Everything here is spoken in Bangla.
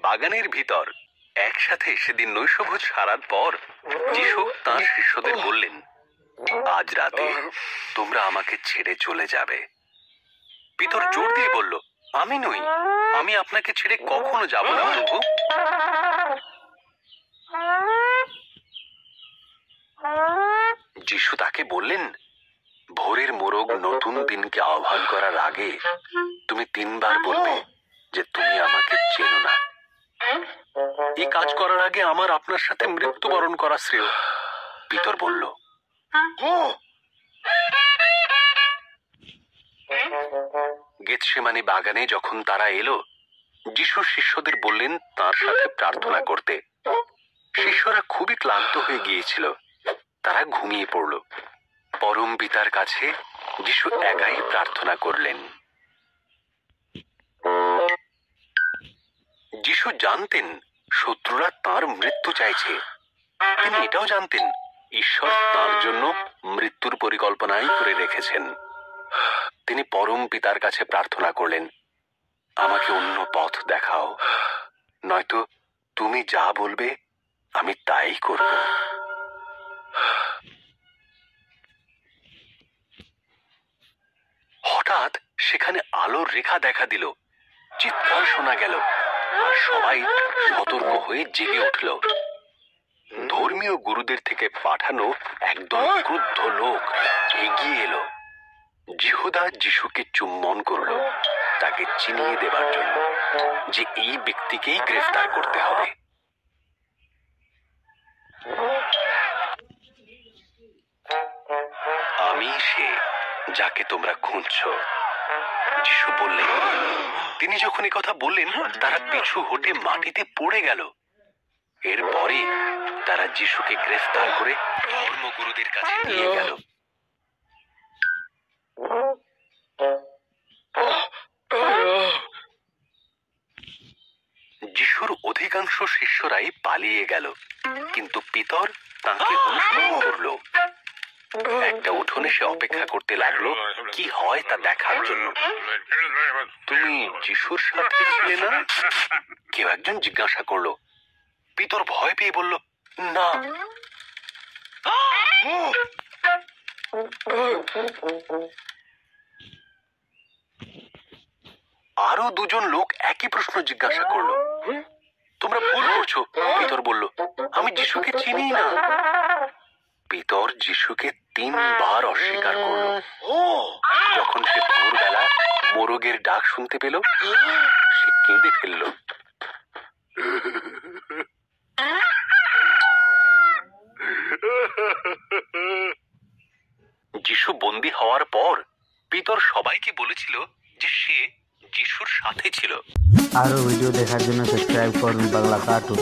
বাগানের ভিতর একসাথে সেদিন নৈশভোজ সারার পর যিশু তাঁর শিষ্যদের বললেন, আজ রাতে তোমরা আমাকে ছেড়ে চলে যাবে। পিতর জোর দিয়ে বলল, আমি নই, আমি আপনাকে ছেড়ে কখনো যাব না প্রভু। যিশু তাকে বললেন, ভোরের মোরগ নতুন দিনকে আহ্বান করার আগে তুমি 3 বার বলবে যে তুমি আমাকে চেনো না। এই কাজ করার আগে আমার আপনার সাথে মৃত্যুবরণ করা শ্রেয়। পিতর বলল। গেতসেমানি বাগানে যখন তারা এলো, যিশু শিষ্যদের বললেন তার সাথে প্রার্থনা করতে। শিষ্যরা খুবই ক্লান্ত হয়ে গিয়েছিল, তারা ঘুমিয়ে পড়ল। পরম পিতার কাছে যিশু একাই প্রার্থনা করলেন। যিশু জানতেন শত্রুরা তার মৃত্যু চাইছে। তিনি এটাও জানতেন ঈশ্বর তার জন্য মৃত্যুর পরিকল্পনাই করে রেখেছেন। তিনি পরম পিতার কাছে প্রার্থনা করলেন, আমাকে অন্য পথ দেখাও, নয়তো তুমি যা বলবে আমি তাই করব। হঠাৎ সেখানে আলোর রেখা দেখা দিল, চিৎকার শোনা গেল, আর সবাই সতর্ক হয়ে জেগে উঠল। ধর্মীয় গুরুদের থেকে পাঠানো একদল ক্রুদ্ধ লোক এগিয়ে এলো। যিহুদা যিশুকে চুম্বন করল, তাকে চিনিয়ে দেবার জন্য যে এই ব্যক্তিকেই গ্রেফতার করতে হবে। আমি সে যাকে তোমরা খুঁজছো, যিশু বললেন। তিনি যখন এই কথা বললেন, তারা পিছু হটে মাটিতে পড়ে গেল। এরপরে তারা যিশুকে গ্রেফতার করে ধর্মগুরুদের কাছে নিয়ে গেল। যিশুর অধিকাংশ শিষ্যরাই পালিয়ে গেল, কিন্তু পিতর তাকে অনুসরণ করল। একটা উঠোনে সে অপেক্ষা করতে লাগলো কি হয় তা দেখার জন্য। তুমি যিশুর সাথে ছিলে না? কেউ একজন জিজ্ঞাসা করলো। পিতর ভয় পেয়ে বলল, না। আরো 2 জন লোক একই প্রশ্ন জিজ্ঞাসা করলো। তোমরা ভুল করছো, পিতর বলল, আমি যিশুকে চিনি না। পিতর যিশুকে 3 বার অস্বীকার করল। যখন সে ভোরবেলা মোরগের ডাক শুনতে পেল, সে কেঁদে ফেলল। যিশু বন্দী হওয়ার পর পিতর সবাইকে বলেছিল যে সে যিশুর সাথে ছিল। আরো ভিডিও দেখার জন্য সাবস্ক্রাইব করুন বাংলা কার্টুন।